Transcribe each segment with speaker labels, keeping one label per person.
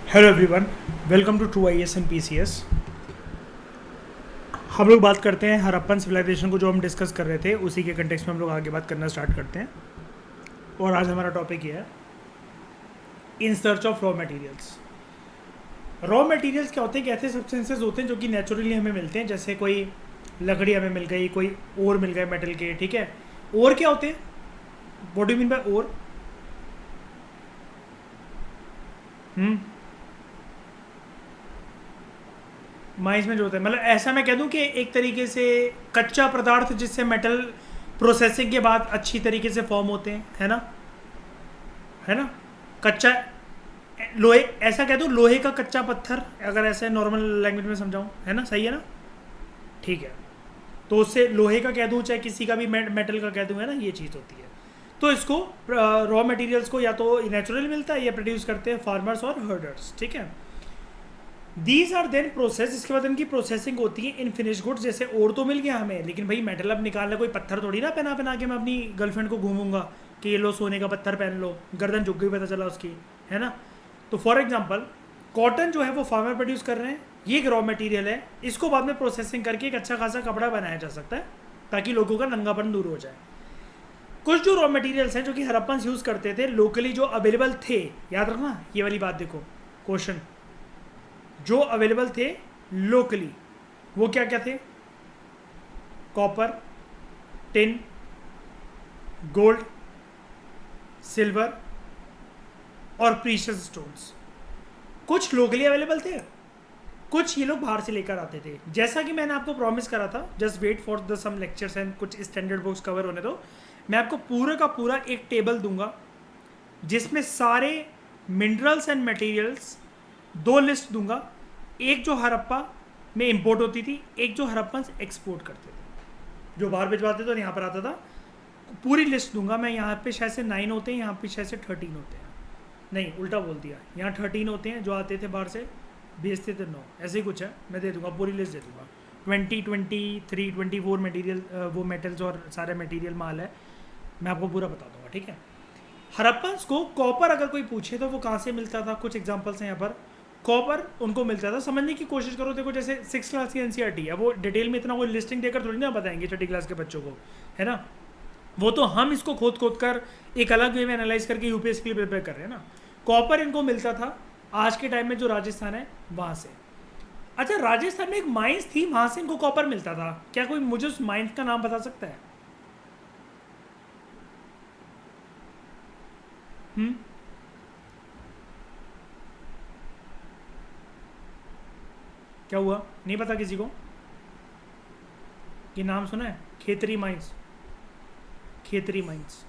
Speaker 1: Hello everyone, welcome to true IAS and PCS. हम लोग बात करते हैं हड़प्पन सिविलाइजेशन को, जो हम डिस्कस कर रहे थे उसी के कंटेक्स्ट में हम लोग आगे बात करना स्टार्ट करते हैं। और आज हमारा टॉपिक ये है in search of raw materials. Raw materials क्या होते हैं कि ऐसे सब्सटेंसेज होते हैं जो कि नेचुरली हमें मिलते हैं, जैसे कोई लकड़ी हमें मिल गई, कोई ओर मिल गए मेटल के, ठीक है। ओर क्या होते हैं? What do you mean by ore? Mines में जो होता है, मतलब ऐसा मैं कह दूं कि एक तरीके से कच्चा पदार्थ जिससे मेटल प्रोसेसिंग के बाद अच्छी तरीके से फॉर्म होते हैं, है ना? है ना? कच्चा लोहे, ऐसा कह दूं लोहे का कच्चा पत्थर, अगर ऐसे नॉर्मल लैंग्वेज में समझाऊं, है ना? सही है ना? ठीक है। तो उससे लोहे का कह दूं चाहे किसी का भी मेटल का कह दूं, है ना? ये चीज़ होती है। तो इसको रॉ मटेरियल्स को या तो नेचुरली मिलता है या प्रोड्यूस करते हैं फार्मर्स और हर्डर्स, ठीक है। दीज आर देन प्रोसेस, इसके बाद इनकी प्रोसेसिंग होती है इन फिनिश गुड्स। जैसे और तो मिल गया हमें, लेकिन भाई मेटल अब निकालना, कोई पत्थर थोड़ी ना पहना पहना के मैं अपनी गर्लफ्रेंड को घूमूंगा कि ये लो सोने का पत्थर पहन लो, गर्दन झुक गई पता चला उसकी, है ना? तो फॉर एग्जाम्पल कॉटन जो है वो फार्मर प्रोड्यूस कर रहे हैं, ये एक रॉ मटेरियल है, इसको बाद में प्रोसेसिंग करके एक अच्छा खासा कपड़ा बनाया जा सकता है ताकि लोगों का नंगापन दूर हो जाए। कुछ जो रॉ मटेरियल्स हैं जो कि हड़प्पन यूज़ करते थे लोकली, जो अवेलेबल थे, याद रखना ये वाली बात, देखो क्वेश्चन, जो अवेलेबल थे लोकली वो क्या क्या थे? कॉपर, टिन, गोल्ड, सिल्वर और प्रीशियस स्टोन्स। कुछ लोकली अवेलेबल थे, कुछ ये लोग बाहर से लेकर आते थे। जैसा कि मैंने आपको प्रॉमिस करा था, just wait for the some lectures and कुछ स्टैंडर्ड बुक्स कवर होने दो, मैं आपको पूरे का पूरा एक टेबल दूंगा जिसमें सारे मिनरल्स एंड मटेरियल्स, दो लिस्ट दूंगा, एक जो हड़प्पा में इंपोर्ट होती थी, एक जो हड़प्पन एक्सपोर्ट करते थे, जो बाहर भिजवाते थे और यहाँ पर आता था। पूरी लिस्ट दूंगा मैं। यहाँ पे शायद से 9 होते हैं, यहाँ पे शायद से 13 होते हैं, नहीं उल्टा बोल दिया, यहाँ 13 होते हैं जो आते थे बाहर से, भेजते थे 9, ऐसे ही कुछ है। मैं दे दूंगा, पूरी लिस्ट दे दूंगा। 20, 23, 24 मटीरियल, वो मेटल्स और सारे मटीरियल माल है, मैं आपको पूरा बता दूंगा, ठीक है। हड़प्पन्स को कॉपर अगर कोई पूछे तो वो कहाँ से मिलता था, कुछ एग्जांपल्स हैं यहाँ पर। कॉपर उनको मिलता था, समझने की कोशिश करो। देखो जैसे 6 क्लास की एनसीईआरटी है, वो डिटेल में इतना कोई लिस्टिंग देकर थोड़ी ना बताएंगे छठी क्लास के बच्चों को, है ना? वो तो हम इसको खोद खोद कर एक अलग वे में एनालाइज करके यूपीएससी के लिए प्रिपेयर कर रहे हैं ना। कॉपर इनको मिलता था आज के टाइम में जो राजस्थान है वहाँ से। अच्छा, राजस्थान में एक माइंस थी, वहाँ से इनको कॉपर मिलता था। क्या कोई मुझे उस माइंस का नाम बता सकता है? क्या हुआ, नहीं पता किसी को? ये नाम सुना है? खेतरी माइंस, खेतरी माइंस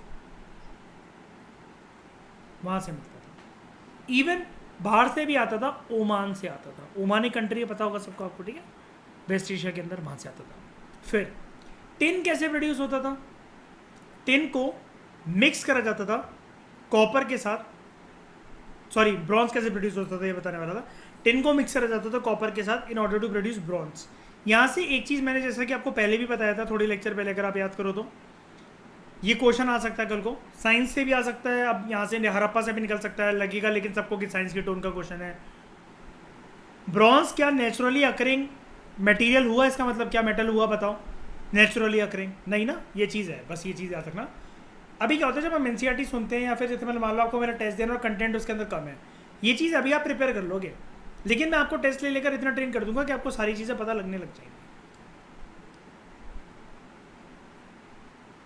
Speaker 1: वहाँ से मिलता था। इवन बाहर से भी आता था, ओमान से आता था। ओमानी कंट्री पता होगा सबको, आपको, ठीक है, वेस्ट एशिया के अंदर, वहाँ से आता था। फिर टिन कैसे प्रोड्यूस होता था? टिन को मिक्स करा जाता था कॉपर के साथ, सॉरी ब्रॉन्ज कैसे प्रोड्यूस होता था ये बताने वाला था। टिन को मिक्स करा जाता था कॉपर के साथ in order to produce bronze. यहाँ से एक चीज़ मैंने जैसा कि आपको पहले भी बताया था, थोड़ी लेक्चर पहले, अगर आप याद करो तो, ये क्वेश्चन आ सकता है कल को, साइंस से भी आ सकता है, अब यहाँ से हड़प्पा से भी निकल सकता है, लगेगा लेकिन सबको कि साइंस के टोन का क्वेश्चन है। ब्रॉन्ज क्या नेचुरली अकरिंग मटेरियल हुआ? इसका मतलब क्या मेटल हुआ, बताओ? नेचुरली अकरिंग नहीं ना, ये चीज़ है, बस ये चीज़ याद रखना। अभी क्या होता है जब हम एनसीईआरटी सुनते हैं या फिर जैसे मतलब मान लो आपको मेरा टेस्ट देना और कंटेंट उसके अंदर कम है, ये चीज़ अभी आप प्रिपेयर कर लोगे, लेकिन मैं आपको टेस्ट ले लेकर इतना ट्रेन कर दूंगा कि आपको सारी चीज़ें पता लगने लग जाएंगी,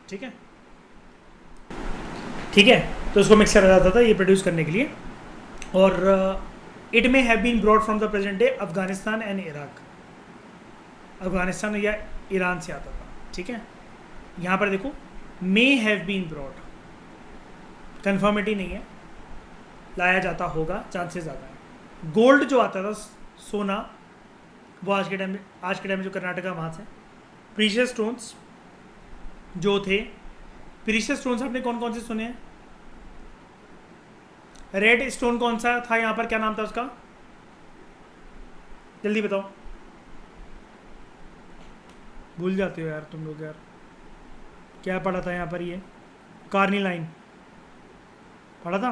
Speaker 1: ठीक है? ठीक है, तो उसको मिक्स करा जाता था ये प्रोड्यूस करने के लिए। और it may have been brought from the present day Afghanistan and Iraq. Afghanistan या ईरान से आता था, ठीक है। यहाँ पर देखो may have been brought, conformity नहीं है, लाया जाता होगा, चांसेस ज़्यादा है। गोल्ड जो आता था, सोना, वो आज के टाइम में जो कर्नाटका वहाँ से। प्रीशियस स्टोन्स जो थे, प्रीशियस स्टोन्स आपने कौन कौन से सुने हैं? रेड स्टोन कौन सा था यहाँ पर, क्या नाम था उसका, जल्दी बताओ। भूल जाते हो यार तुम लोग, यार क्या पढ़ा था यहाँ पर? ये कार्निलाइन पढ़ा था,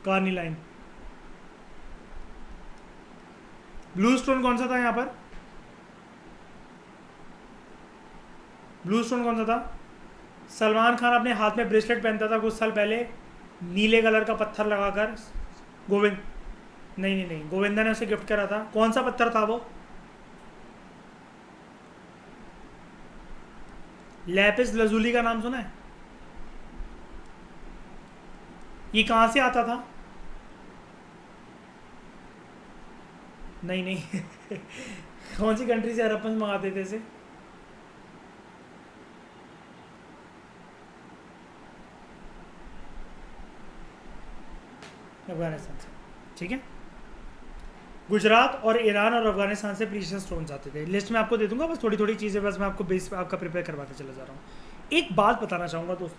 Speaker 1: कार्निलाइन। ब्लू स्टोन कौन सा था यहाँ पर? ब्लू स्टोन कौन सा था? सलमान खान अपने हाथ में ब्रेसलेट पहनता था कुछ साल पहले, नीले कलर का पत्थर लगाकर। गोविंद, नहीं नहीं नहीं, गोविंदा ने उसे गिफ्ट करा था। कौन सा पत्थर था वो? लैपिस लजूली का नाम सुना है? ये कहाँ से आता था? नहीं नहीं कौन सी कंट्री से हड़प्पन मंगाते थे इसे? अफगानिस्तान से, ठीक है। गुजरात और ईरान और अफगानिस्तान से प्रीशियस स्टोन्स आते थे। लिस्ट में आपको दे दूंगा, बस थोड़ी थोड़ी चीज़ें, बस मैं आपको बेस आपका प्रिपेयर करवाते चला जा रहा हूँ। एक बात बताना चाहूँगा दोस्त,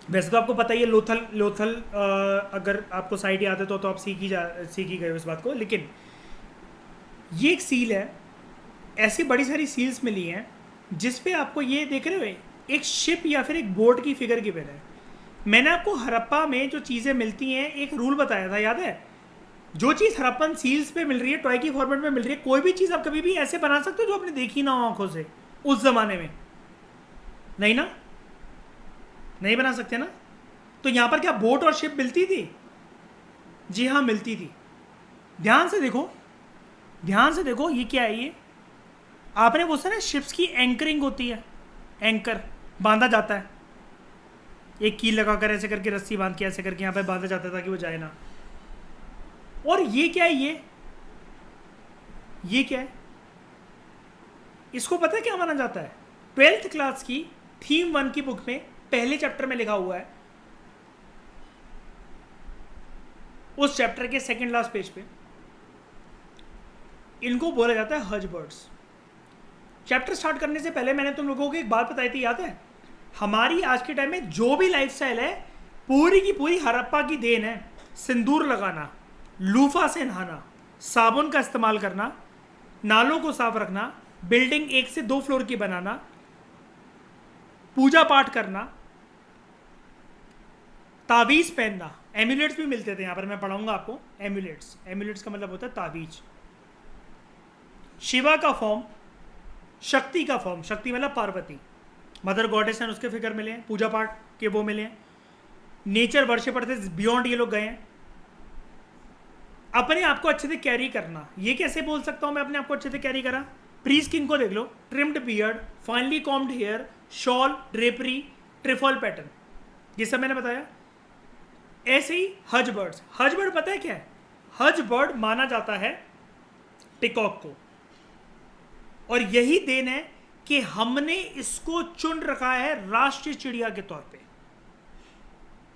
Speaker 1: वैसे तो आपको पता ही है लोथल लोथल अगर आपको साइड याद है तो आप सीख ही गए इस बात को, लेकिन ये एक सील है। ऐसी बड़ी सारी सील्स मिली हैं जिस पे आपको ये देख रहे हो एक शिप या फिर एक बोट की फिगर गिवन है। मैंने आपको हड़प्पा में जो चीज़ें मिलती हैं एक रूल बताया था, याद है? जो चीज़ हड़प्पन सील्स पे मिल रही है, टॉय की फॉर्मेट में मिल रही है, कोई भी चीज़ आप कभी भी ऐसे बना सकते हो जो आपने देखी ना हो आंखों से उस जमाने में, नहीं ना? नहीं बना सकते ना? तो यहाँ पर क्या बोट और शिप मिलती थी? जी हाँ, मिलती थी। ध्यान से देखो, ध्यान से देखो, ये क्या है? ये आपने वो ना शिप्स की एंकरिंग होती है, एंकर बांधा जाता है, एक कील लगाकर ऐसे करके रस्सी बांध के ऐसे करके यहाँ पे बांधा जाता था कि वो जाए ना। और ये क्या है? ये क्या है? इसको पता है क्या माना जाता है? 12th क्लास की थीम 1 की बुक में पहले चैप्टर में लिखा हुआ है, उस चैप्टर के सेकंड लास्ट पेज पे इनको बोला जाता है हज बर्ड्स। चैप्टर स्टार्ट करने से पहले मैंने तुम लोगों को एक बात बताई थी, याद है? हमारी आज के टाइम में जो भी लाइफस्टाइल है पूरी की पूरी हड़प्पा की देन है। सिंदूर लगाना, लूफा से नहाना, साबुन का इस्तेमाल करना, नालों को साफ रखना, बिल्डिंग 1 से 2 फ्लोर की बनाना, पूजा पाठ करना, तावीज पहनना, एम्यूलेट्स भी मिलते थे यहाँ पर, मैं पढ़ाऊंगा आपको। एम्यूलेट्स, एम्यूलेट्स का मतलब होता है तावीज। शिवा का फॉर्म, शक्ति का फॉर्म, शक्ति मतलब पार्वती, मदर गॉडेस हैं, उसके फिगर मिले हैं, पूजा पाठ के वो मिले हैं। नेचर वर्शिपर थे, बियॉन्ड ये लोग गए हैं। अपने आप को अच्छे से कैरी करना, ये कैसे बोल सकता हूं मैं अपने आप को अच्छे से कैरी करा? प्री स्किन को देख लो, trimmed beard, finely combed hair, shawl, drapery, trefoil pattern, ये सब मैंने बताया। ऐसे ही हज बर्ड्स, हज बर्ड पता है क्या है? हज बर्ड माना जाता है पिकॉक को, और यही देन है कि हमने इसको चुन रखा है राष्ट्रीय चिड़िया के तौर पे।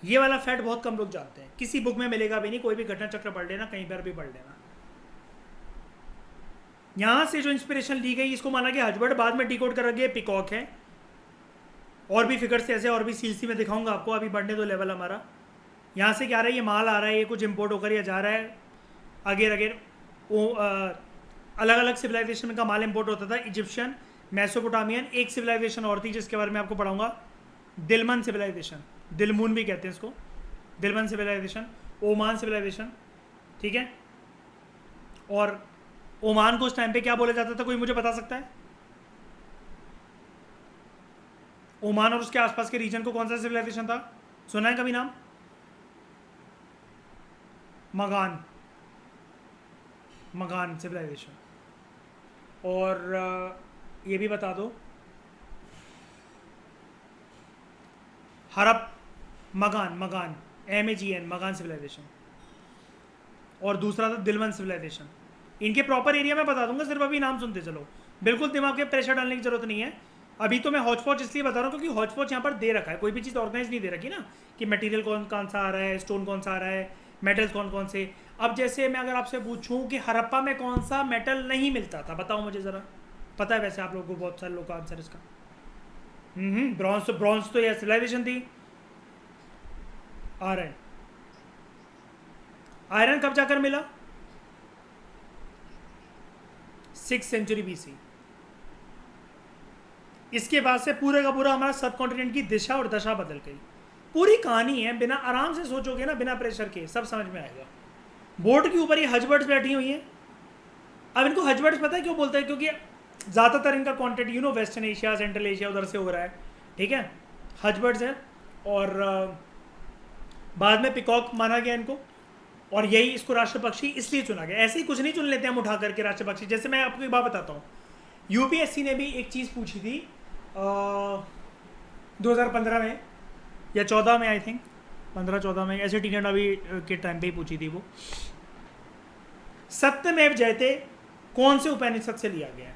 Speaker 1: ये वाला फैक्ट बहुत कम लोग जानते हैं, किसी बुक में मिलेगा भी नहीं, कोई भी घटना चक्र पढ़ लेना, कहीं पर भी पढ़ लेना। यहां से जो इंस्पिरेशन ली गई, इसको माना गया हजबर्ड, बाद में डिकोड कर गया पिकॉक है। और भी फिगर्स ऐसे और भी सील्सी में दिखाऊंगा आपको, अभी बढ़ने दो लेवल हमारा। यहाँ से क्या आ रहा है? ये माल आ रहा है, ये कुछ इम्पोर्ट होकर ये जा रहा है अगेर अगेर। अलग अलग सिविलाइजेशन का माल इम्पोर्ट होता था, इजिप्शियन, मेसोपोटामियन, एक सिविलाइजेशन और थी जिसके बारे में आपको पढ़ाऊंगा, दिलमन सिविलाइजेशन, दिलमून भी कहते हैं इसको, दिलमन सिविलाइजेशन, ओमान सिविलाइजेशन, ठीक है। और ओमान को उस टाइम पे क्या बोला जाता था, कोई मुझे बता सकता है? ओमान और उसके आसपास के रीजन को कौन सा सिविलाइजेशन था? सुना है कभी नाम? मगान, मगान सिविलाइजेशन। और ये भी बता दो, हड़प, मगान, मगान MAGN, मगान सिविलाइजेशन। और दूसरा था दिलवन सिविलाइजेशन। इनके प्रॉपर एरिया में बता दूंगा, सिर्फ अभी नाम सुनते चलो, बिल्कुल दिमाग पे प्रेशर डालने की जरूरत नहीं है। अभी तो मैं हॉच पॉच इसलिए बता रहा हूँ क्योंकि हॉच पॉच यहाँ पर दे रखा है, कोई भी चीज़ ऑर्गेनाइज नहीं दे रखी ना, कि मटेरियल कौन सा आ रहा है, स्टोन कौन सा आ रहा है, मेटल्स कौन कौन से। अब जैसे मैं अगर आपसे पूछूं कि हड़प्पा में कौन सा मेटल नहीं मिलता था, बताओ मुझे ज़रा। पता है वैसे आप लोगों को, बहुत सारे लोगों का आंसर इसका ब्रॉन्ज। तो ब्रॉन्ज तो यह सिविलाइजेशन थी। आयरन, आयरन कब जाकर मिला? 6th century BC। इसके बाद से पूरे का पूरा हमारा सब कॉन्टिनेंट की दिशा और दशा बदल गई। पूरी कहानी है, बिना आराम से सोचोगे ना, बिना प्रेशर के, सब समझ में आएगा। बोर्ड के ऊपर ये हज बर्ड्स बैठी हुई हैं, अब इनको हज बर्ड्स पता है क्यों बोलते हैं? क्योंकि ज़्यादातर इनका content western Asia, central Asia उधर से हो रहा है, ठीक है। हज बर्ड्स है, और बाद में पिकॉक माना गया इनको, और यही इसको राष्ट्र पक्षी इसलिए चुना गया। ऐसे ही कुछ नहीं चुन लेते हम उठा करके राष्ट्र पक्षी। जैसे मैं आपको एक बात बताता हूँ, यूपीएससी ने भी एक चीज़ पूछी थी 2015 में या 14 में, आई थिंक 15-14 में, ऐसे टी अभी के टाइम पे ही पूछी थी वो, सत्यमेव जयते कौन से उपनिषद से लिया गया है?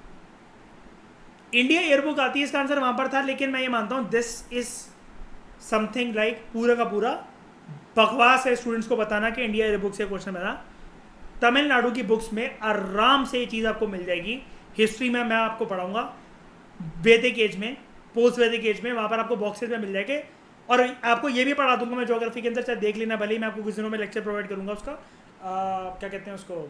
Speaker 1: इंडिया ईयरबुक आती है, इसका आंसर वहां पर था, लेकिन मैं ये मानता हूँ दिस इज समथिंग लाइक पूरा का पूरा बकवास है स्टूडेंट्स को बताना कि इंडिया ईयरबुक से क्वेश्चन बना। तमिलनाडु की बुक्स में आराम से ये चीज़ आपको मिल जाएगी। हिस्ट्री में मैं आपको पढ़ाऊंगा, वैदिक एज में, पोस्ट वैदिक एज में, वहाँ पर आपको बॉक्सेज में मिल जाएंगे। और आपको ये भी पढ़ा दूंगा मैं ज्योग्राफी के अंदर, चाहे देख लेना, भले ही मैं आपको कुछ दिनों में लेक्चर प्रोवाइड करूंगा उसका। क्या कहते हैं उसको,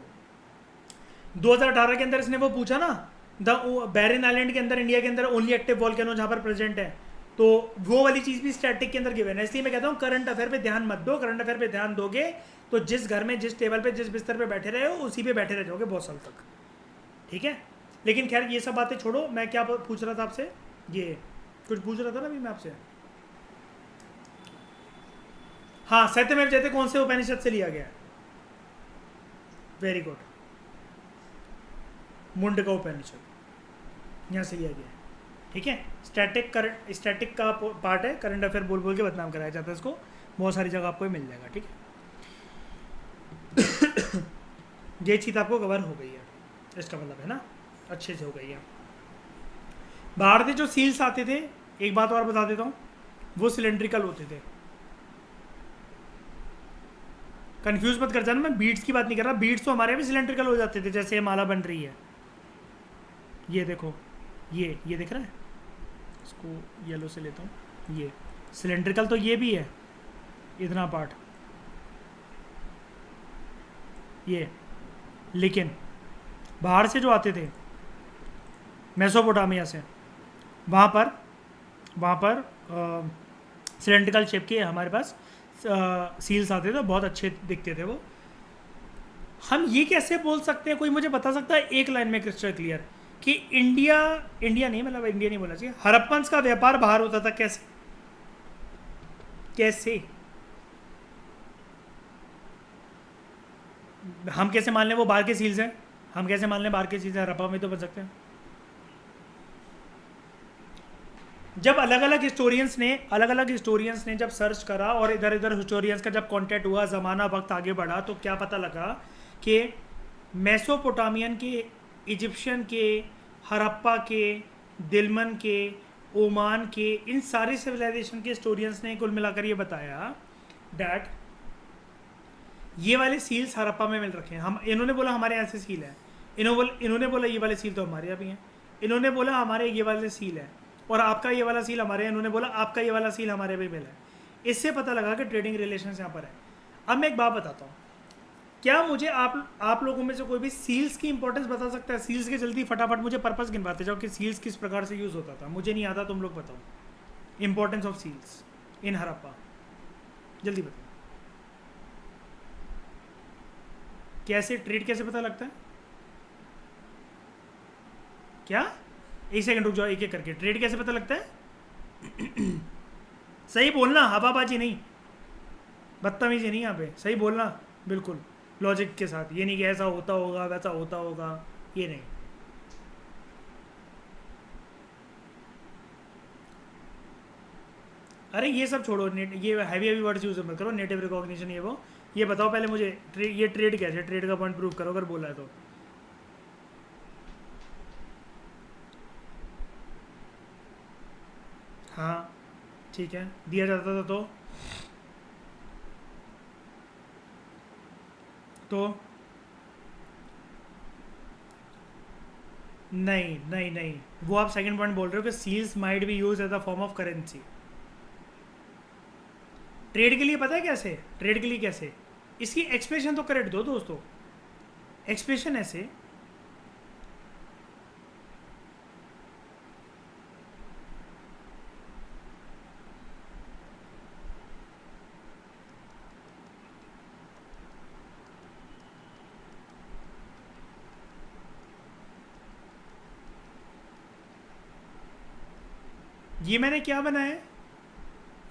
Speaker 1: 2018 के अंदर इसने वो पूछा ना, द बैरन आइलैंड के अंदर इंडिया के अंदर ओनली एक्टिव वॉल्केनो जहाँ पर प्रेजेंट है, तो वो वाली चीज़ भी स्टैटिक के अंदर गिवन है। इसलिए मैं कहता हूँ करंट अफेयर पे ध्यान मत दो। करंट अफेयर पे ध्यान दोगे तो जिस घर में, जिस टेबल पे, जिस बिस्तर पे बैठे रहे हो, उसी पे बैठे रह जाओगे बहुत साल तक, ठीक है। लेकिन खैर ये सब बातें छोड़ो, मैं क्या पूछ रहा था आपसे, ये कुछ पूछ रहा था ना अभी मैं आपसे। हाँ, सत्यमेव जयते कौन से उपनिषद से लिया गया? वेरी गुड, मुंडका उपनिषद यहाँ से लिया गया, ठीक है। स्टैटिक का पार्ट है, करंट अफेयर बोल बोल के बदनाम कराया जाता है इसको, बहुत सारी जगह आपको मिल जाएगा, ठीक है। ये चीज़ आपको कवर हो गई है, इसका मतलब है ना, अच्छे से हो गई है। बाहर से जो सील्स आते थे, एक बात और बता देता हूँ, वो सिलेंड्रिकल होते थे। कंफ्यूज मत कर जाना, मैं बीड्स की बात नहीं कर रहा, बीड्स तो हमारे भी सिलेंड्रिकल हो जाते थे, जैसे ये माला बन रही है, ये देखो, ये दिख रहा है, इसको येलो से लेता हूँ, ये सिलेंड्रिकल तो ये भी है, इतना पार्ट ये, लेकिन बाहर से जो आते थे मेसोपोटामिया से, वहाँ पर सिलेंड्रिकल शेप के हमारे पास सील्स आते थे, बहुत अच्छे दिखते थे वो। हम ये कैसे बोल सकते हैं, कोई मुझे बता सकता है एक लाइन में क्रिस्टल क्लियर, कि इंडिया नहीं, मतलब इंडिया नहीं बोलना चाहिए, हड़प्पन्स का व्यापार बाहर होता था, कैसे हम कैसे मान लें वो बाहर के सील्स हैं? हम कैसे मान लें बाहर के सील्स हैं? हड़प्पा में तो बन सकते हैं। जब अलग अलग हिस्टोरियंस ने जब सर्च करा, और इधर इधर हिस्टोरियंस का जब कॉन्टैक्ट हुआ, ज़माना वक्त आगे बढ़ा, तो क्या पता लगा कि मेसोपोटामियन के, इजिप्शियन के, हड़प्पा के, दिलमन के, ओमान के, इन सारी सिविलाइजेशन के हिस्टोरियंस ने कुल मिलाकर ये बताया डैट ये वाले सील्स हड़प्पा में मिल रखे हैं। हम, इन्होंने बोला हमारे यहाँ से सील है, इन्होंने बोला ये वाले सील तो हमारे यहाँ भी हैं, इन्होंने बोला हमारे ये वाले सील है, और आपका ये वाला सील हमारे, इन्होंने बोला आपका ये वाला सील हमारे भी मिला है। इससे पता लगा कि ट्रेडिंग रिलेशन यहाँ पर है। अब मैं एक बात बताता हूँ, क्या मुझे आप लोगों में से कोई भी सील्स की इंपॉर्टेंस बता सकता है? सील्स के जल्दी फटाफट मुझे पर्पस गिनवाते जाओ कि सील्स किस प्रकार से यूज़ होता था। मुझे नहीं आता, तुम लोग बताओ इंपॉर्टेंस ऑफ सील्स इन हड़प्पा, जल्दी बताओ। कैसे ट्रेड कैसे पता लगता है? क्या, एक सेकंड रुक जाओ, एक एक करके, ट्रेड कैसे पता लगता है? सही बोलना, हवाबाजी नहीं, बदतमीजी नहीं, यहाँ पे सही बोलना, बिल्कुल लॉजिक के साथ। ये नहीं कि ऐसा होता होगा, वैसा होता होगा, ये नहीं। अरे ये सब छोड़ो, ये हैवी वर्ड्स यूज मत करो, नेटिव रिकॉग्निशन ये वो। ये बताओ पहले मुझे, ये ट्रेड कैसे, ट्रेड का पॉइंट प्रूव करो अगर बोला है तो। हाँ ठीक है, दिया जाता था तो नहीं नहीं नहीं, वो आप सेकंड पॉइंट बोल रहे हो कि seals might be used as a form of currency. Trade के लिए पता है कैसे, ट्रेड के लिए कैसे, इसकी एक्सप्रेशन तो करेक्ट दो दोस्तों। एक्सप्रेशन ऐसे, ये मैंने क्या बनाया है,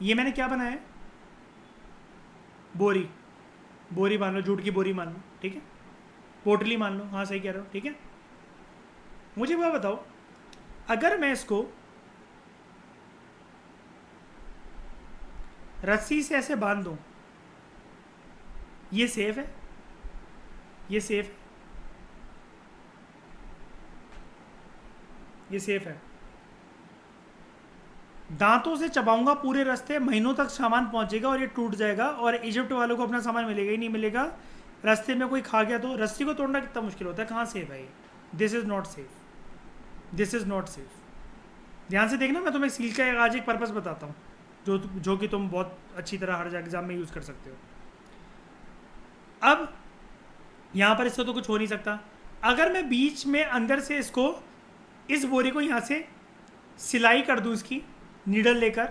Speaker 1: ये मैंने क्या बनाया है, बोरी, बोरी मान लो, जूट की बोरी मान लो, ठीक है, पोटली मान लो, हाँ सही कह रहे हो, ठीक है। मुझे वह बताओ, अगर मैं इसको रस्सी से ऐसे बांध दूं, ये सेफ है, ये सेफ है, ये सेफ है। दांतों से चबाऊंगा पूरे रास्ते, महीनों तक सामान पहुंचेगा और ये टूट जाएगा और इजिप्ट वालों को अपना सामान मिलेगा ही नहीं मिलेगा। रास्ते में कोई खा गया तो रस्सी को तोड़ना कितना मुश्किल होता है, कहाँ सेफ है ये? This is not safe, this is not safe. ध्यान से देखना, मैं तुम्हें सील का आज एक पर्पस बताता हूँ जो कि तुम बहुत अच्छी तरह हर एग्जाम में यूज़ कर सकते हो। अब यहाँ पर इससे तो कुछ हो नहीं सकता। अगर मैं बीच में अंदर से इसको, इस बोरी को यहाँ से सिलाई कर दूँ, इसकी नीडल लेकर,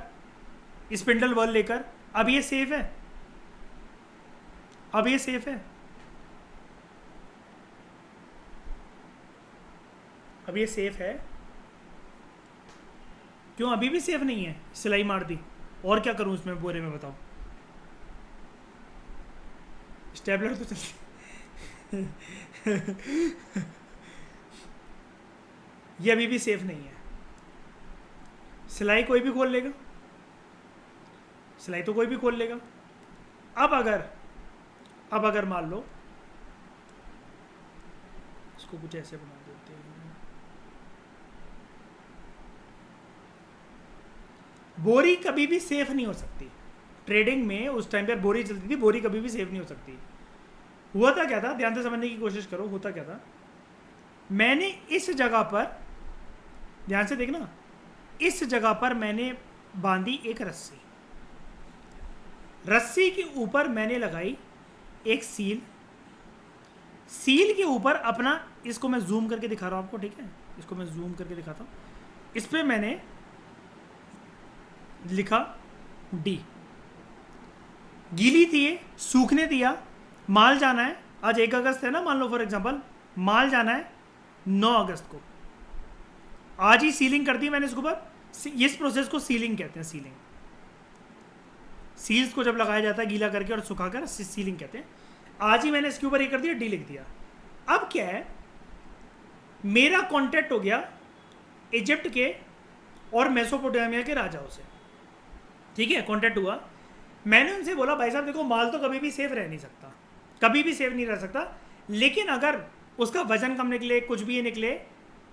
Speaker 1: स्पिंडल वर्ल लेकर, अब ये सेफ है, अब ये सेफ है, अब ये सेफ है। क्यों अभी भी सेफ नहीं है? सिलाई मार दी, और क्या करूं इसमें बोरे में बताओ? स्टेपलर तो चल ये अभी भी सेफ नहीं है। सिलाई कोई भी खोल लेगा, सिलाई तो कोई भी खोल लेगा। अब अगर मान लो इसको कुछ ऐसे बना देते हैं, बोरी कभी भी सेफ नहीं हो सकती। ट्रेडिंग में उस टाइम पर बोरी चलती थी, बोरी कभी भी सेफ नहीं हो सकती। हुआ था क्या था, ध्यान से समझने की कोशिश करो, होता क्या था, मैंने इस जगह पर, ध्यान से देखना, इस जगह पर मैंने बांधी एक रस्सी, रस्सी के ऊपर मैंने लगाई एक सील, सील के ऊपर अपना, इसको मैं जूम करके दिखा रहा हूं आपको, ठीक है, इसको मैं जूम करके दिखाता हूं, इस पे मैंने लिखा डी, गीली थी ये, सूखने दिया, माल जाना है, आज 1 अगस्त है ना, मान लो फॉर एग्जांपल, माल जाना है 9 अगस्त को, आज ही सीलिंग कर दी मैंने इसके ऊपर। इस प्रोसेस को सीलिंग कहते हैं, सीलिंग, सील्स को जब लगाया जाता है गीला करके और सुखाकर, सीलिंग कहते हैं। आज ही मैंने इसके ऊपर ये कर दिया, डी लिख दिया। अब क्या है, मेरा कॉन्टेक्ट हो गया इजिप्ट के और मेसोपोटामिया के राजाओं से, ठीक है, कॉन्टेक्ट हुआ। मैंने उनसे बोला भाई साहब देखो, माल तो कभी भी सेफ रह नहीं सकता, कभी भी सेफ नहीं रह सकता, लेकिन अगर उसका वजन कम निकले, कुछ भी निकले,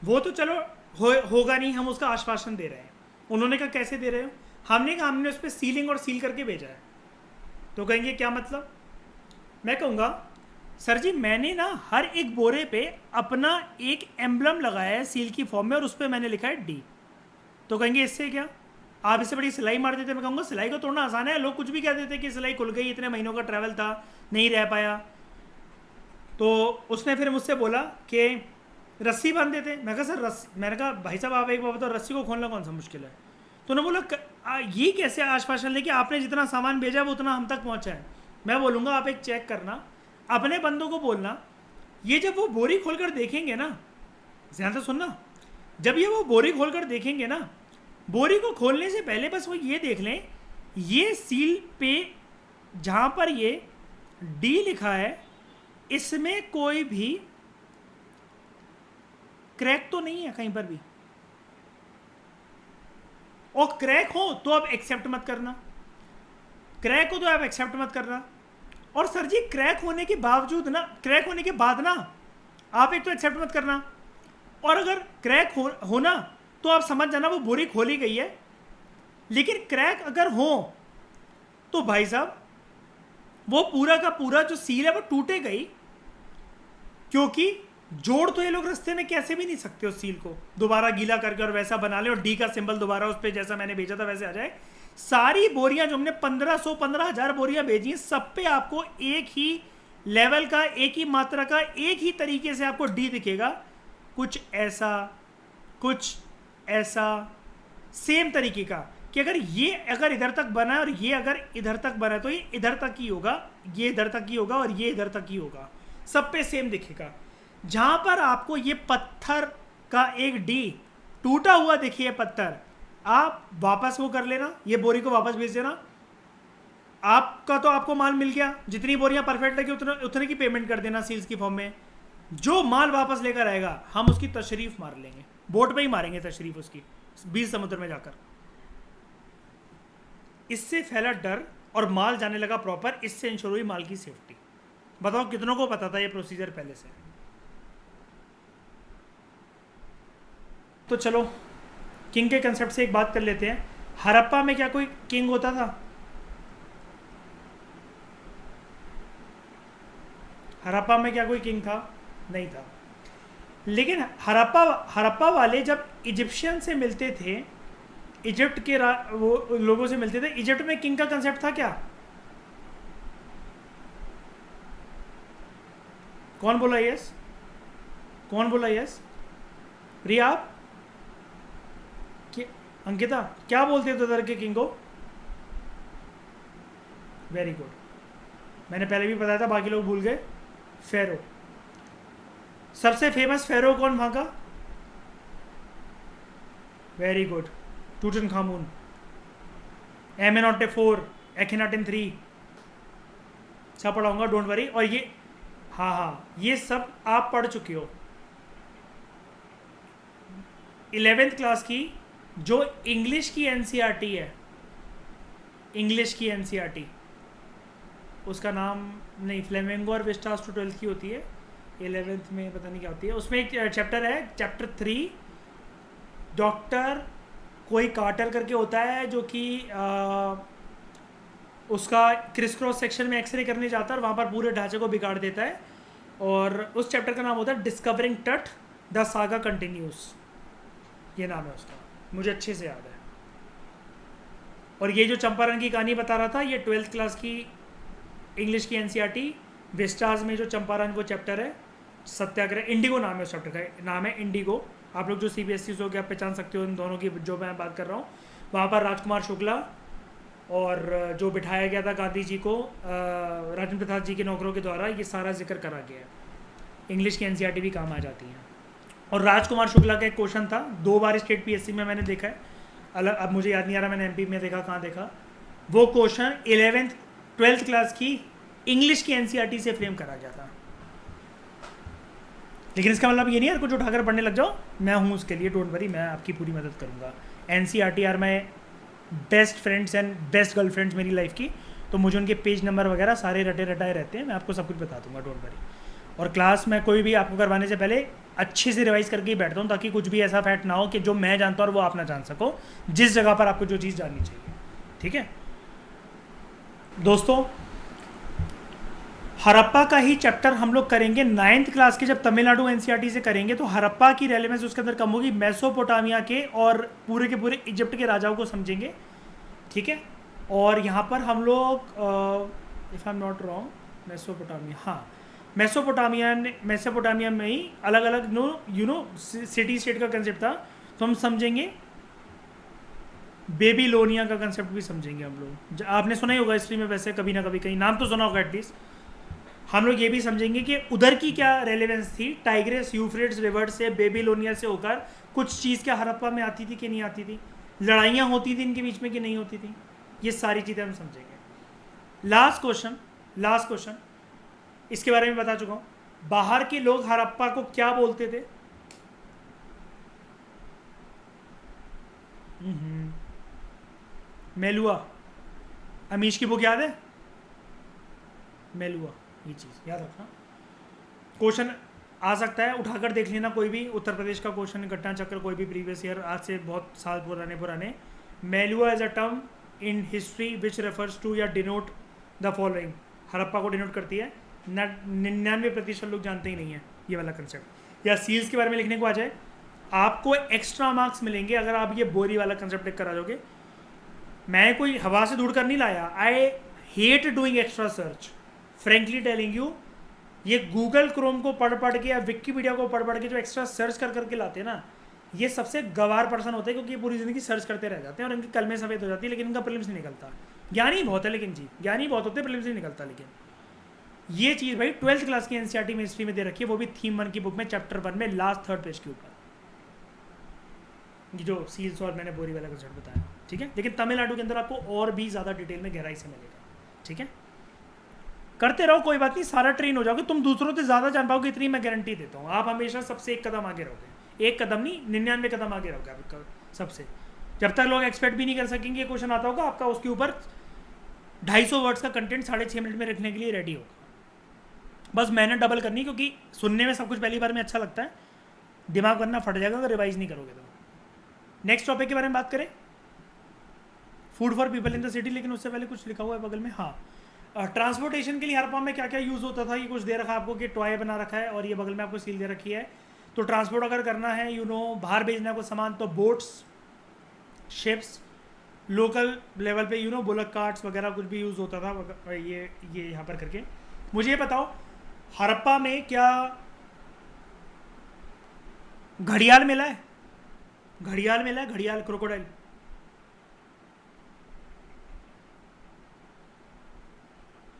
Speaker 1: वो तो चलो होगा नहीं, हम उसका आश्वासन दे रहे हैं। उन्होंने कहा कैसे दे रहे हो? हमने कहा हमने उस पर सीलिंग और सील करके भेजा है। तो कहेंगे क्या मतलब? मैं कहूँगा सर जी मैंने ना हर एक बोरे पे अपना एक एम्बलम लगाया है सील की फॉर्म में और उस पर मैंने लिखा है डी। तो कहेंगे इससे क्या, आप इससे बड़ी सिलाई मार देते। मैं कहूँगा सिलाई को तोड़ना आसान है, लोग कुछ भी कह देते कि सिलाई खुल गई, इतने महीनों का ट्रैवल था, नहीं रह पाया। तो उसने फिर मुझसे बोला कि रस्सी बांध देते। मैं कहा सर मैंने कहा भाई साहब आप एक बार बताओ, रस्सी को खोलना कौन सा मुश्किल है? तो उन्होंने बोला ये कैसे आश्वासन लेके, आपने जितना सामान भेजा वो उतना हम तक पहुँचा है। मैं बोलूँगा आप एक चेक करना, अपने बंदों को बोलना, ये जब वो बोरी खोलकर देखेंगे ना, ध्यान से सुनना, जब ये वो बोरी खोलकर देखेंगे ना, बोरी को खोलने से पहले बस वो ये देख लें, ये सील पे जहाँ पर ये डी लिखा है इसमें कोई भी क्रैक तो नहीं है कहीं पर भी, और क्रैक हो तो आप एक्सेप्ट मत करना, क्रैक हो तो आप एक्सेप्ट मत करना। और सर जी क्रैक होने के बावजूद ना, क्रैक होने के बाद ना आप एक तो एक्सेप्ट मत करना, और अगर क्रैक होना तो आप समझ जाना वो बोरी खोली गई है। लेकिन क्रैक अगर हो तो भाई साहब वो पूरा का पूरा जो सील है वो टूटेगा ही, क्योंकि जोड़ तो ये लोग रास्ते में कैसे भी नहीं सकते उस सील को, दोबारा गीला करके और वैसा बना ले और डी का सिंबल दोबारा उस पर जैसा मैंने भेजा था वैसे आ जाए। सारी बोरियां जो हमने 15,000 बोरियां भेजी हैं, सब पे आपको एक ही लेवल का, एक ही मात्रा का, एक ही तरीके से आपको डी दिखेगा। कुछ ऐसा सेम तरीके का कि अगर इधर तक बना है और ये अगर इधर तक बना है तो ये इधर तक ही होगा, ये इधर तक ही होगा और ये इधर तक ही होगा, सब पे सेम दिखेगा। जहां पर आपको ये पत्थर का एक डी टूटा हुआ दिखिए पत्थर, आप वापस वो कर लेना, ये बोरी को वापस भेज देना। आपका तो आपको माल मिल गया, जितनी बोरियां परफेक्ट लगी उतने की पेमेंट कर देना सील्स की फॉर्म में। जो माल वापस लेकर आएगा हम उसकी तशरीफ मार लेंगे, बोट पे ही मारेंगे तशरीफ उसकी, 20 समुद्र में जाकर। इससे फैला डर और माल जाने लगा प्रॉपर, इससे इंश्योर हुई माल की सेफ्टी। बताओ कितनों को पता था ये प्रोसीजर पहले से? तो चलो किंग के कंसेप्ट से एक बात कर लेते हैं। हड़प्पा में क्या कोई किंग होता था? हड़प्पा में क्या कोई किंग था? नहीं था। लेकिन हड़प्पा वाले जब इजिप्शियन से मिलते थे, इजिप्ट के वो लोगों से मिलते थे, इजिप्ट में किंग का कंसेप्ट था क्या? कौन बोला यस? कौन बोला यस? रिया आप? अंकिता क्या बोलते थे उधर के किंग को? वेरी गुड, मैंने पहले भी बताया था, बाकी लोग भूल गए। फेरो। सबसे फेमस फेरो कौन वहां का? वेरी गुड, टूटनखामुन, एमेनोटे 4, एखिनाटन 3, सब पढ़ाऊंगा, डोंट वरी। और ये हाँ ये सब आप पढ़ चुके हो। 11th क्लास की जो इंग्लिश की एनसीईआरटी है, इंग्लिश की एनसीईआरटी, उसका नाम नहीं, फ्लेमिंगो और विस्टास टू 12th की होती है, 11th में पता नहीं क्या होती है। उसमें एक चैप्टर है, चैप्टर 3, डॉक्टर कोई कार्टर करके होता है, जो कि उसका क्रिस क्रॉस सेक्शन में एक्सरे करने जाता है और वहाँ पर पूरे ढांचे को बिगाड़ देता है। और उस चैप्टर का नाम होता है डिस्कवरिंग टट द सागा कंटिन्यूस, ये नाम है उसका, मुझे अच्छे से याद है। और ये जो चंपारण की कहानी बता रहा था, ये 12th क्लास की इंग्लिश की एनसीईआरटी विस्टास में जो चंपारण को चैप्टर है, सत्याग्रह, इंडिगो नाम है उस चैप्टर का, नाम है इंडिगो। आप लोग जो सीबीएसई से हो गया पहचान सकते हो इन दोनों की, जो मैं बात कर रहा हूँ। वहाँ पर राजकुमार शुक्ला और जो बिठाया गया था गांधी जी को राजेंद्र प्रसाद जी के नौकरों के द्वारा, ये सारा जिक्र करा गया है। इंग्लिश की एनसीईआरटी भी काम आ जाती है। और राजकुमार शुक्ला का एक क्वेश्चन था, 2 बार स्टेट पीएससी में मैंने देखा है, अलग अब मुझे याद नहीं आ रहा मैंने एमपी में देखा कहाँ देखा। वो क्वेश्चन 11th 12th क्लास की इंग्लिश की एनसीईआरटी से फ्रेम करा गया था। लेकिन इसका मतलब ये नहीं है कुछ उठाकर पढ़ने लग जाओ, मैं हूँ उसके लिए, डोंट वरी, मैं आपकी पूरी मदद करूँगा। NCERT are my best friends and best girlfriends मेरी लाइफ की, तो मुझे उनके पेज नंबर वगैरह सारे रटे रटाए रहते हैं, मैं आपको सब कुछ बता दूंगा, डोंट वरी। और क्लास में कोई भी आपको करवाने से पहले अच्छे से रिवाइज करके ही बैठता हूँ, ताकि कुछ भी ऐसा फैक्ट ना हो कि जो मैं जानता हूँ और वो आप ना जान सको, जिस जगह पर आपको जो चीज़ जाननी चाहिए। ठीक है दोस्तों, हड़प्पा का ही चैप्टर हम लोग करेंगे 9th क्लास के, जब तमिलनाडु एनसीईआरटी से करेंगे तो हड़प्पा की रेलेवेंस उसके अंदर कम होगी, मेसोपोटामिया के और पूरे के पूरे इजिप्ट के राजाओं को समझेंगे। ठीक है, और यहाँ पर हम लोग if I am not wrong, Mesopotamia, हाँ मेसोपोटामिया में ही अलग अलग सिटी स्टेट का कंसेप्ट था, तो हम समझेंगे। बेबीलोनिया का कंसेप्ट भी समझेंगे हम लोग, आपने सुना ही होगा हिस्ट्री में, वैसे कभी ना कभी कहीं नाम तो सुना होगा एटलीस्ट। हम लोग ये भी समझेंगे कि उधर की क्या रेलेवेंस थी, टाइग्रेस यूफ्रेट्स रिवर से, बेबीलोनिया से होकर कुछ चीज़ क्या हड़प्पा में आती थी कि नहीं आती थी, लड़ाइयाँ होती थी इनके बीच में कि नहीं होती थी, ये सारी चीज़ें हम समझेंगे। लास्ट क्वेश्चन इसके बारे में बता चुका हूँ, बाहर के लोग हड़प्पा को क्या बोलते थे? मेलुआ, अमीश की बुक याद है, मेलुआ, ये चीज़ याद रखना। क्वेश्चन आ सकता है, उठाकर देख लेना, कोई भी उत्तर प्रदेश का क्वेश्चन, घटना चक्र, कोई भी प्रीवियस ईयर, आज से बहुत साल पुराने। Meluhha is a term in history which refers to या डिनोट द फॉलोइंग, हड़प्पा को डिनोट करती है। 99% लोग जानते ही नहीं है ये वाला कंसेप्ट। या सील्स के बारे में लिखने को आ जाए, आपको एक्स्ट्रा मार्क्स मिलेंगे अगर आप ये बोरी वाला कंसेप्ट लिख कर आ जाओगे। मैं कोई हवा से ढूंढ कर नहीं लाया, I hate doing extra search, frankly telling you. ये गूगल क्रोम को पढ़ के या विकिपीडिया को पढ़ के जो एक्स्ट्रा सर्च कर करके लाते हैं ना, ये सबसे गवार पर्सन होते हैं, क्योंकि ये पूरी ज़िंदगी सर्च करते रह जाते हैं और इनकी कलमें सफ़ेद हो जाती है, लेकिन इनका प्रीलिम्स नहीं निकलता। ज्ञानी बहुत है लेकिन जी, ज्ञानी बहुत होते हैं, प्रीलिम्स नहीं निकलता। लेकिन ये चीज़ भाई 12th क्लास की एनसीईआरटी में हिस्ट्री में दे रखी है, वो भी थीम 1 की बुक में चैप्टर 1 में लास्ट 3rd पेज के ऊपर। ये जो सील्स और मैंने बोरी वाला कंसेप्ट बताया, ठीक है। लेकिन तमिलनाडु के अंदर आपको और भी ज़्यादा डिटेल में गहराई से मिलेगा, ठीक है। करते रहो, कोई बात नहीं, सारा ट्रेन हो जाओगे, तुम दूसरों से ज़्यादा जान पाओगे, इतनी मैं गारंटी देता हूँ। आप हमेशा सबसे एक कदम आगे रहोगे, एक कदम नहीं 99 कदम आगे रहोगे आप सबसे। जब तक लोग एक्सपेक्ट भी नहीं कर सकेंगे ये क्वेश्चन आता होगा आपका, उसके ऊपर 250 वर्ड्स का कंटेंट 6.5 मिनट में रखने के लिए रेडी होगा। बस मेहनत डबल करनी, क्योंकि सुनने में सब कुछ पहली बार में अच्छा लगता है, दिमाग वरना फट जाएगा अगर रिवाइज नहीं करोगे तो। नेक्स्ट टॉपिक के बारे में बात करें, food for people in the city. लेकिन उससे पहले कुछ लिखा हुआ है बगल में, हाँ, ट्रांसपोर्टेशन के लिए हरप्पा में क्या क्या यूज़ होता था, ये कुछ दे रखा है आपको कि टॉय बना रखा है, और ये बगल में आपको सील दे रखी है। तो ट्रांसपोर्ट अगर करना है, बाहर भेजना को सामान, तो बोट्स, शिप्स, लोकल लेवल पे बुलक कार्ट्स वगैरह कुछ भी यूज़ होता था। ये यहाँ पर करके मुझे ये बताओ, हरप्पा में क्या घड़ियाल मिला है? घड़ियाल मिला है, घड़ियाल, क्रोकोडाइल।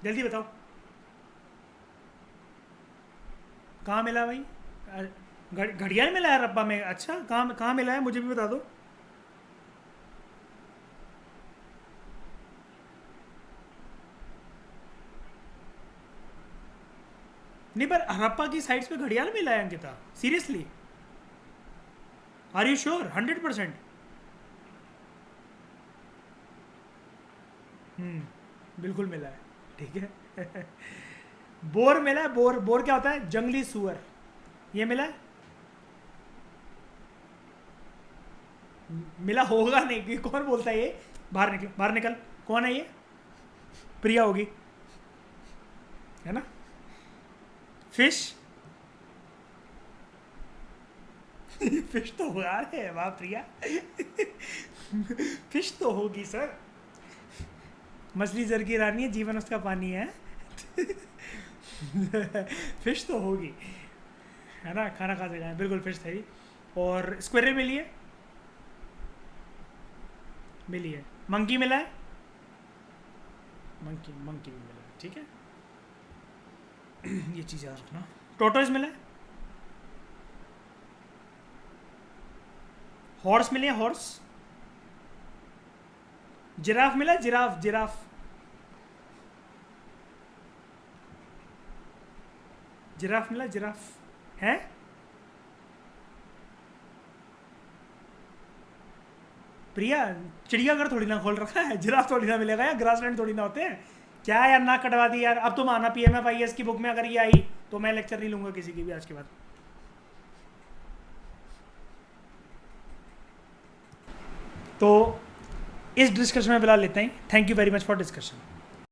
Speaker 1: जल्दी बताओ कहाँ मिला भाई? घड़ियाल मिला है हरप्पा में? अच्छा, कहाँ कहाँ मिला है, मुझे भी बता दो। नहीं, पर हरप्पा की साइट्स पे घड़ियाल मिला है Ankita, seriously? Are you sure? 100%? बिल्कुल मिला है, ठीक है। बोर मिला है, बोर। बोर क्या होता है? जंगली सुअर। ये मिला है? मिला होगा नहीं, कि कौन बोलता है ये? बाहर निकल, बाहर निकल। कौन है ये? प्रिया होगी, है ना? फिश। फिश तो होगा रे, वाह प्रिया। फिश तो होगी सर। मछली जर की रानी है, जीवन उसका पानी है। फिश तो होगी, है ना? खाना खा सकते हैं, बिल्कुल फिश थी। और स्क्वेरल मिली है? मिली है। मंकी मिला है? मंकी मंकी भी मिला है, ठीक है। ये चीज़ याद रखना। टोटोइज मिला है? हॉर्स मिले हैं, हॉर्स। जिराफ मिला? Giraffe, giraffe. जिराफ मिला? जिराफ है? प्रिया, चिड़ियाघर थोड़ी ना खोल रखा है, जिराफ थोड़ी ना मिलेगा यार, ग्रासलैंड थोड़ी ना होते हैं। क्या यार, नाक कटवा दी यार। अब तुम आना PMFIS की बुक में, अगर ये आई तो मैं लेक्चर नहीं लूंगा किसी की भी आज के बाद। तो इस डिस्कशन में फिलहाल लेते हैं। Thank you very much for discussion.